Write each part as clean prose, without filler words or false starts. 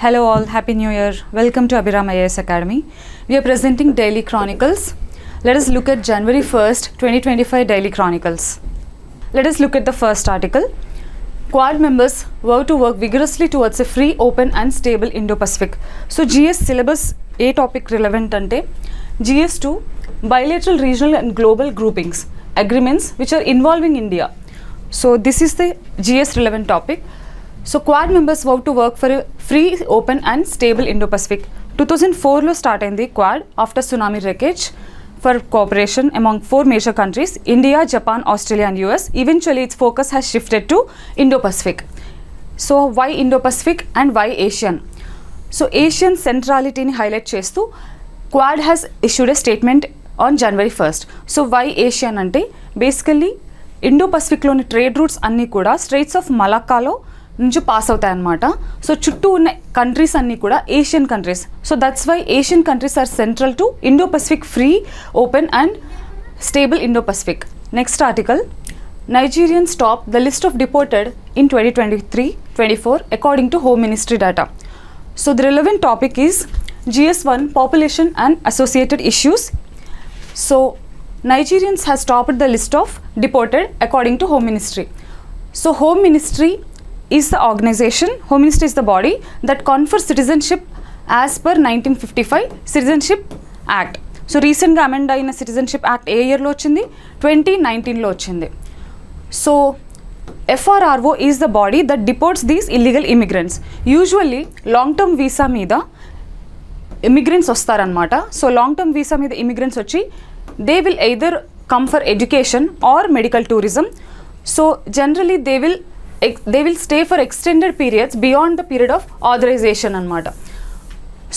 Hello all, Happy New Year. Welcome to Abhiram Ias Academy. We are presenting Daily Chronicles. Let us look at January 1st, 2025 Daily Chronicles. Let us look at the first article. Quad members vow to work vigorously towards a free, open and stable Indo Pacific. So GS syllabus A topic relevant ante GS2 bilateral, regional and global groupings, agreements which are involving India. So this is the GS relevant topic. So Quad members vow to work for a free, open and stable Indo Pacific. 2004 లో start అయింది Quad after tsunami wreckage for cooperation among 4 major countries India, Japan, Australia and US. Eventually its focus has shifted to Indo Pacific. So why Indo Pacific and why ASEAN? So ASEAN సెంట్రాలిటీని highlight చేస్తూ Quad has issued a statement on January 1st. So why ASEAN అంటే basically Indo పసిఫిక్లోని trade routes అన్నీ కూడా స్ట్రెయిట్స్ of మలక్కాలో నుంచి pass అవుతాయి అన్నమాట. So చుట్టూ ఉన్న కంట్రీస్ అన్నీ కూడా Asian countries. So that's why Asian countries are central to Indo Pacific free, open and stable Indo Pacific. Next article. Nigerians top the list of deported in 2023-24 according to Home Ministry data. So the relevant topic is GS1 population and associated issues. So Nigerians has topped the list of deported according to Home Ministry. So Home Ministry is the organization, Home Ministry is the body that confers citizenship as per 1955 Citizenship Act. So recently amend అయిన Citizenship Act ఏ ఇయర్లో వచ్చింది? 2019లో వచ్చింది. So FRRO is the body that deports these illegal immigrants. Usually long term visa మీద immigrants వస్తారనమాట. So long term visa మీద immigrants వచ్చి they will either come for education or medical tourism. So generally they will stay for extended periods beyond the period of authorization అన్నమాట.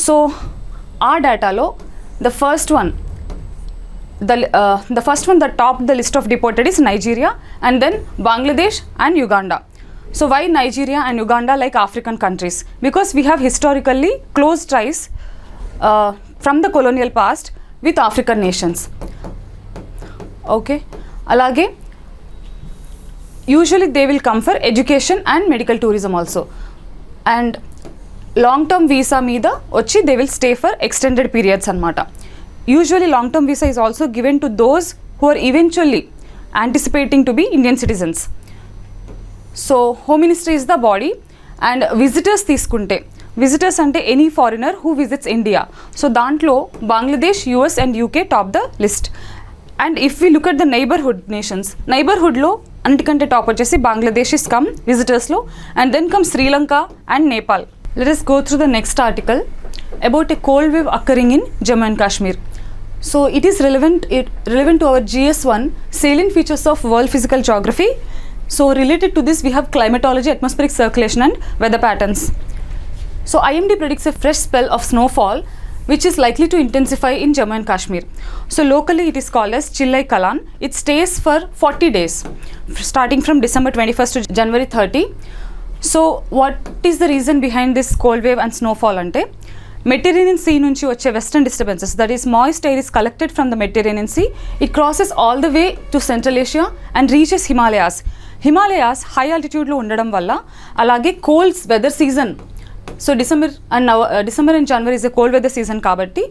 So ఆ డేటాలో the first one that topped the list of deported is Nigeria and then Bangladesh and Uganda. So why Nigeria and Uganda like African countries? Because we have historically close ties from the colonial past with African nations. Okay, అలాగే usually they will come for education and medical tourism also, and long term visa మీద వచ్చి they will stay for extended periods అన్నమాట. Usually long term visa is also given to those who are eventually anticipating to be Indian citizens. So Home Ministry is the body, and visitors తీసుకుంటే visitors అంటే any foreigner who visits India. So దాంట్లో Bangladesh, US and UK top the list. And if we look at the neighborhood nations, neighborhoodలో అన్నిటికంటే top వచ్చేసి Bangladesh is come విజిటర్స్లో, and then come Sri Lanka and Nepal. Let us go through the next article about a cold wave occurring in Jammu and Kashmir. So it is relevant to our GS1 salient features of world physical geography. So related to this we have climatology, atmospheric circulation and weather patterns. So IMD predicts a fresh spell of snowfall which is likely to intensify in Jammu and Kashmir. So locally it is called as Chillai Kalan. It stays for 40 days starting from December 21st to January 30. So what is the reason behind this cold wave and snowfall ante Mediterranean Sea నుంచి వచ్చే western disturbances, that is moist air is collected from the Mediterranean Sea. It crosses all the way to Central Asia and reaches Himalayas high altitude లో ఉండడం వల్ల, అలాగే cold weather season. So December and January is a cold weather season kabatti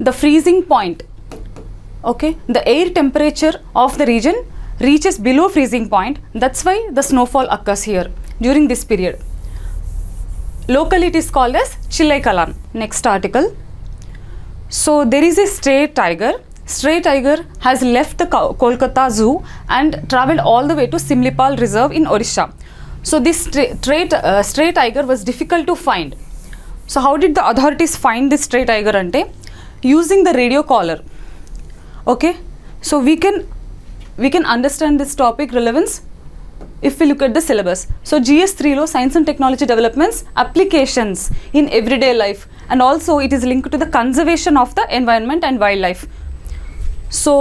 the freezing point, okay, the air temperature of the region reaches below freezing point. That's why the snowfall occurs here during this period. Locally it is called as Chillai Kalan. Next article. So there is a stray tiger. Stray tiger has left the Kolkata Zoo and travelled all the way to Simlipal Reserve in Odisha. So this stray tiger was difficult to find. So how did the authorities find this stray tiger ante? Using the radio collar. Okay, so we can understand this topic relevance if we look at the syllabus. So GS3 lo science and technology developments, applications in everyday life, and also it is linked to the conservation of the environment and wildlife. So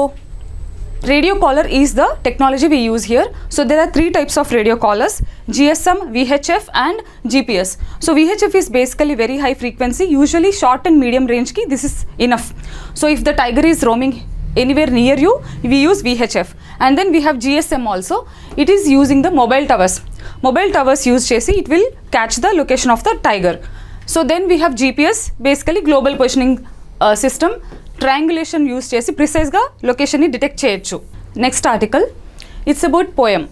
radio collar is the technology we use here. So there are 3 types of radio collars: GSM, VHF and GPS. So VHF is basically very high frequency, usually short and medium range ki this is enough. So if the tiger is roaming anywhere near you, we use VHF. And then we have GSM also. It is using the mobile towers use chesi it will catch the location of the tiger. So then we have GPS, basically global positioning system. Triangulation use చేసి ప్రిసైజ్గా లొకేషన్ని detect చేయొచ్చు. Next article, it's about poem,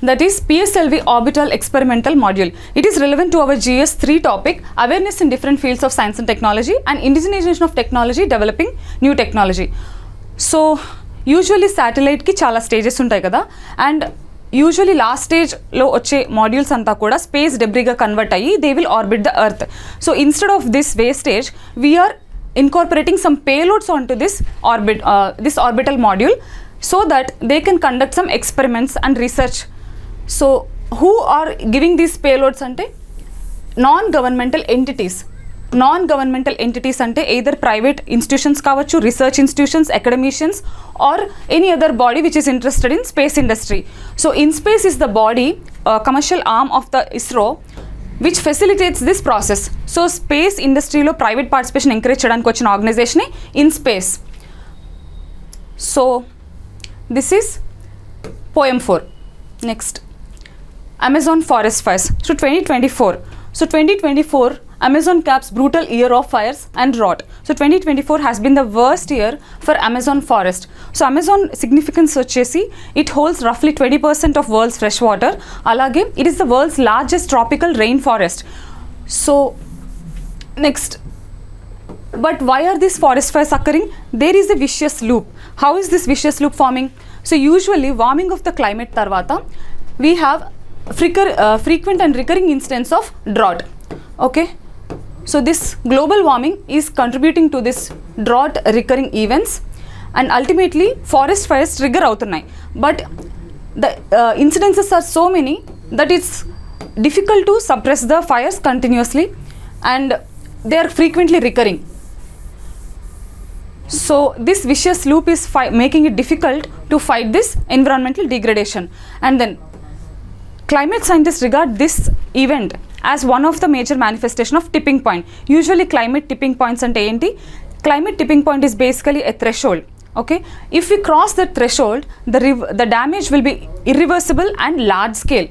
that is PSLV Orbital Experimental Module. It is relevant to our GS3 topic, awareness in different fields of science and technology and indigenization of technology, developing new technology. So usually satellite ki chala stages ఉంటాయి కదా, and usually last స్టేజ్లో వచ్చే modules అంతా కూడా space డెబ్రీగా convert అయ్యి they will orbit the earth. So instead of this wastage we're incorporating some payloads onto this orbital module so that they can conduct some experiments and research. So who are giving these payloads ante non-governmental entities ante either private institutions kavachu, research institutions, academicians, or any other body which is interested in space industry. So InSpace is the body, commercial arm of the ISRO, which facilitates this process. So space industry lo private participation encourage cheyadaniki vachina organization InSpace. So this is poem 4. Next, Amazon forest fires. So 2024 Amazon caps brutal year of fires and drought. So 2024 has been the worst year for Amazon forest. So Amazon significance vachesi, it holds roughly 20% of world's fresh water. Alage it is the world's largest tropical rainforest. So next, but why are these forest fires occurring? There is a vicious loop. How is this vicious loop forming? So usually warming of the climate tarvata we have frequent and recurring instance of drought. Okay, so this global warming is contributing to this drought recurring events, and ultimately forest fires trigger avutunnai, but the incidences are so many that it's difficult to suppress the fires continuously, and they are frequently recurring. So this vicious loop is making it difficult to fight this environmental degradation. And then climate scientists regard this event as one of the major manifestation of tipping point. Usually climate tipping points ante enti? Climate tipping point is basically a threshold. Okay, if we cross that threshold, the damage will be irreversible and large scale.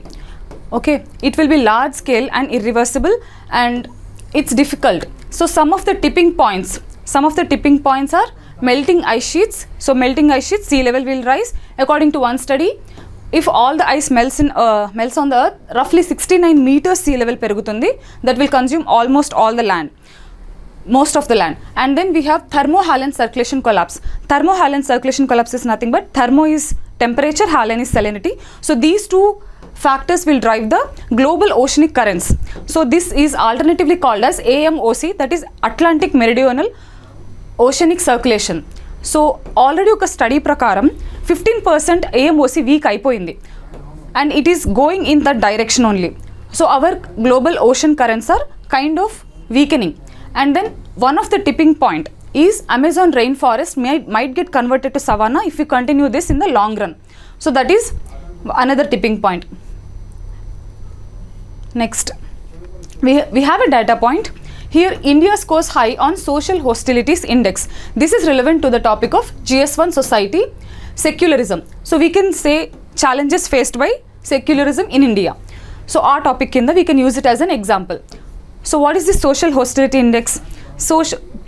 Okay, it will be large scale and irreversible, and it's difficult. So some of the tipping points are melting ice sheets. So melting ice sheets, sea level will rise. According to one study, if all the ice melts on the earth, roughly 69 meters sea level perugutundi. That will consume almost all the land, most of the land. And then we have thermohaline circulation collapse. Thermohaline circulation collapse is nothing but thermo is temperature, haline is salinity. So these two factors will drive the global oceanic currents. So this is alternatively called as AMOC, that is Atlantic Meridional Oceanic Circulation. So already ఒక study ప్రకారం 15% AMOC weak అయిపోయింది, and it is going in that direction only. So our global ocean currents are kind of weakening, and then one of the tipping point is Amazon rain forest might get converted to savanna if you continue this in the long run. So that is another tipping point. Next we have a data point. Here India scores high on social hostilities index. This is relevant to the topic of GS1 society, secularism. So we can say challenges faced by secularism in India. So our topic kinda we can use it as an example. So what is the social hostility index?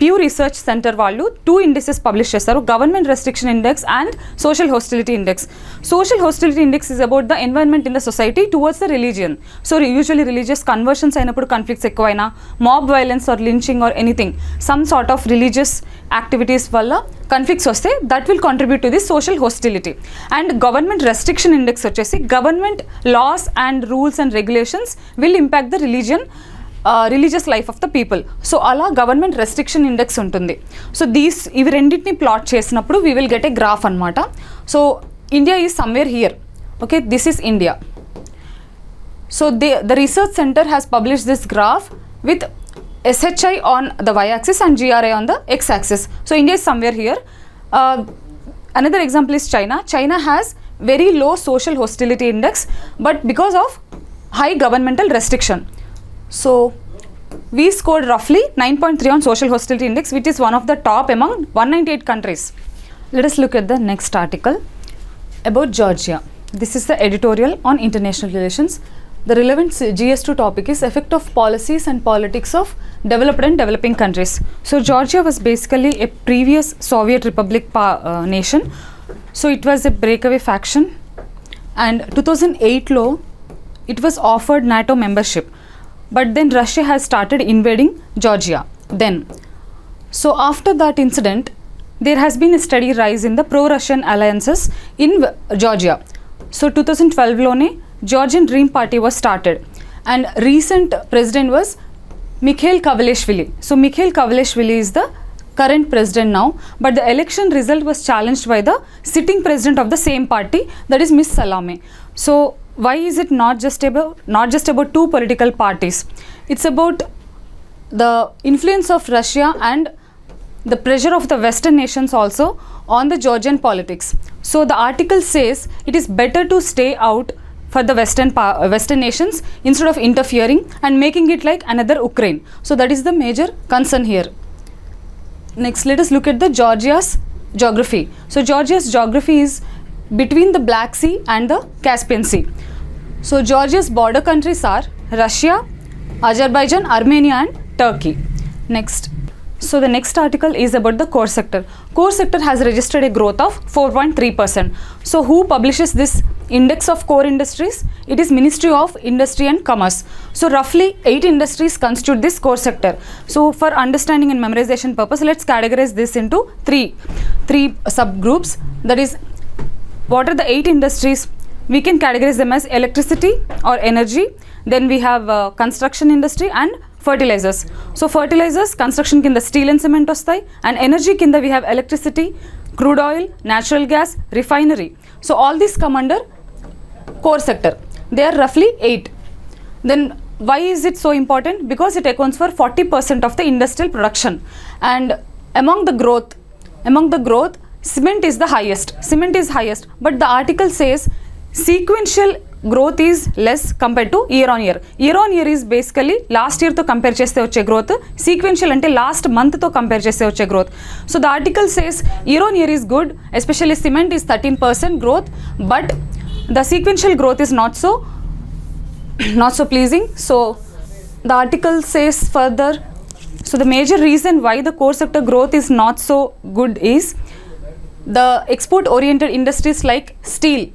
Pew Research Center వాళ్ళు 2 indices publish చేస్తారు, government restriction index and social hostility index. Social hostility index is about the environment in the society towards the religion. So usually religious conversions అయినప్పుడు conflicts ఎక్కువైనా, mob violence or lynching or anything, some sort of religious activities వల్ల conflicts వస్తే that will contribute to this social hostility. And government restriction index వచ్చేసి government laws and rules and regulations will impact the religious life of the people. So అలా government restriction index ఉంటుంది. So ఇవి రెండింటిని plot చేసినప్పుడు we will get a graph అనమాట. So India is somewhere here. Okay, this is India. So the research centre has published this graph with SHI on the y-axis and GRI on the x-axis. So India is somewhere here. Another example is China. China has very low social hostility index, but because of high governmental restriction. So we scored roughly 9.3 on social hostility index, which is one of the top among 198 countries. Let us look at the next article about Georgia. This is the editorial on international relations. The relevant GS2 topic is effect of policies and politics of developed and developing countries. So Georgia was basically a previous Soviet Republic nation. So it was a breakaway faction, and 2008 law, it was offered NATO membership, but then Russia has started invading Georgia then. So after that incident, there has been a steady rise in the pro-Russian alliances in Georgia. So 2012 lone Georgian Dream Party was started, and recent president was Mikhail Kavalishvili. So Mikhail Kavalishvili is the current president now, but the election result was challenged by the sitting president of the same party, that is Miss Salame. So why is it not just about two political parties? It's about the influence of Russia and the pressure of the Western nations also on the Georgian politics. So the article says it is better to stay out for the Western nations instead of interfering and making it like another Ukraine. So that is the major concern here. Next, let us look at the Georgia's geography. So Georgia's geography is between the Black Sea and the Caspian Sea. So Georgia's border countries are Russia, Azerbaijan, Armenia and Turkey. Next. So the next article is about the core sector. Core sector has registered a growth of 4.3%. So who publishes this index of core industries? It is Ministry of Industry and Commerce. So roughly 8 industries constitute this core sector. So for understanding and memorization purpose, let's categorize this into three subgroups. That is, what are the 8 industries? We can categorize them as electricity or energy. Then we have construction industry and fertilizers. So fertilizers, construction kinda steel and cement ostai, and energy kinda we have electricity, crude oil, natural gas, refinery. So all these come under core sector. They are roughly 8. Then why is it so important? Because it accounts for 40% of the industrial production, and among the growth, cement is the highest. Cement is highest, but the article says sequential growth is less compared to year on year. Year on year is basically last year to compare cheste vache growth. Sequential ante last month to compare cheste vache growth. So the article says year on year is good, especially cement is 13% growth, but the sequential growth is not so pleasing. So the article says further, so the major reason why the core sector growth is not so good is the export oriented industries like steel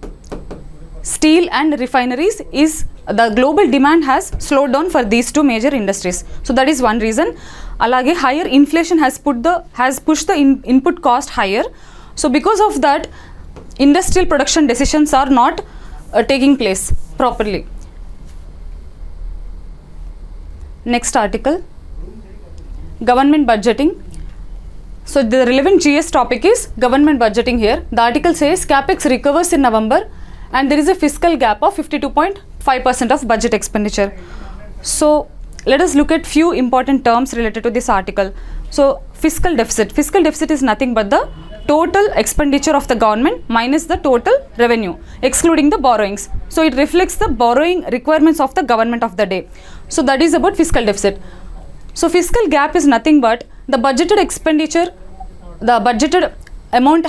and refineries, is the global demand has slowed down for these two major industries. So that is one reason. Alage higher inflation has pushed the input cost higher. So because of that, industrial production decisions are not taking place properly. Next article, government budgeting. So the relevant GS topic is government budgeting here. The article says capex recovers in November, and there is a fiscal gap of 52.5% of budget expenditure. So let us look at few important terms related to this article. So fiscal deficit. Fiscal deficit is nothing but the total expenditure of the government minus the total revenue, excluding the borrowings. So it reflects the borrowing requirements of the government of the day. So that is about fiscal deficit. So fiscal gap is nothing but the budgeted expenditure, the budgeted amount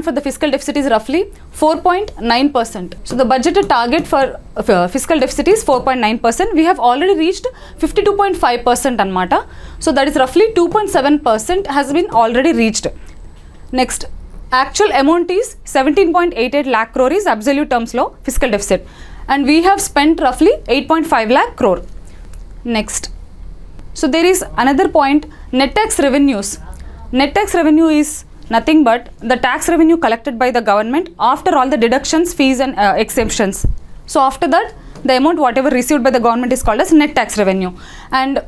for the fiscal deficit is roughly 4.9%. So the budgeted target for fiscal deficit is 4.9%. We have already reached 52.5% anmata. So that is roughly 2.7% has been already reached. Next, actual amount is 17.88 lakh crore is absolute terms low fiscal deficit, and we have spent roughly 8.5 lakh crore. Next, so there is another point, net tax revenues. Net tax revenue is nothing but the tax revenue collected by the government after all the deductions, fees and exemptions. So after that, the amount whatever received by the government is called as net tax revenue. And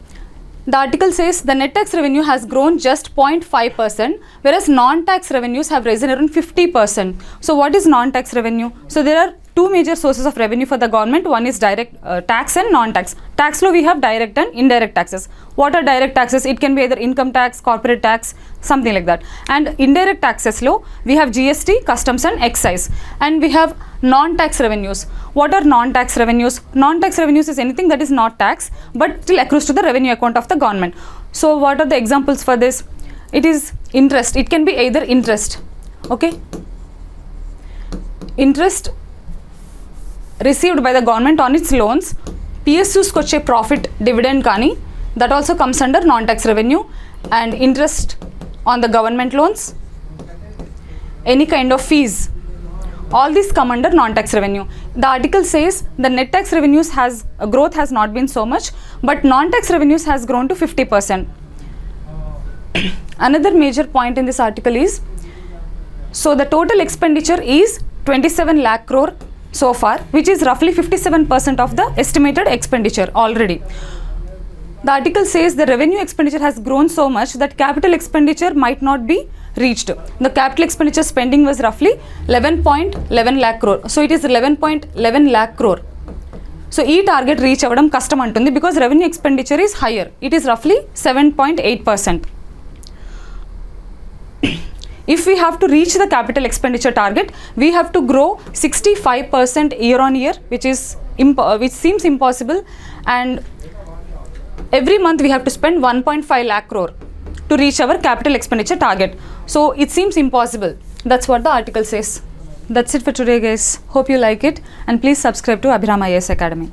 the article says the net tax revenue has grown just 0.5%, whereas non-tax revenues have risen around 50%. So what is non-tax revenue? So there are two major sources of revenue for the government. One is direct tax and non-tax. Tax law we have direct and indirect taxes. What are direct taxes? It can be either income tax, corporate tax, something like that. And indirect taxes law, we have GST, customs and excise. And we have non-tax revenues. What are non-tax revenues? Non-tax revenues is anything that is not tax but still accrues to the revenue account of the government. So what are the examples for this? It is interest. It can be either interest, okay, interest received by the government on its loans, PSUs koche profit dividend kani, that also comes under non-tax revenue, and interest on the government loans, any kind of fees, all these come under non-tax revenue. The article says the net tax revenues growth has not been so much, but non-tax revenues has grown to 50%. Another major point in this article is, so the total expenditure is 27 lakh crore so far, which is roughly 57% of the estimated expenditure already. The article says the revenue expenditure has grown so much that capital expenditure might not be reached. The capital expenditure spending was roughly 11.11 lakh crore. So it is 11.11 lakh crore. So e target reach avadam custom antundi because revenue expenditure is higher. It is roughly 7.8%. If we have to reach the capital expenditure target, we have to grow 65% year on year, which seems impossible, and every month we have to spend 1.5 lakh crore to reach our capital expenditure target. So it seems impossible. That's what the article says. That's it for today, guys. Hope you like it, and please subscribe to Abhiram Ias Academy.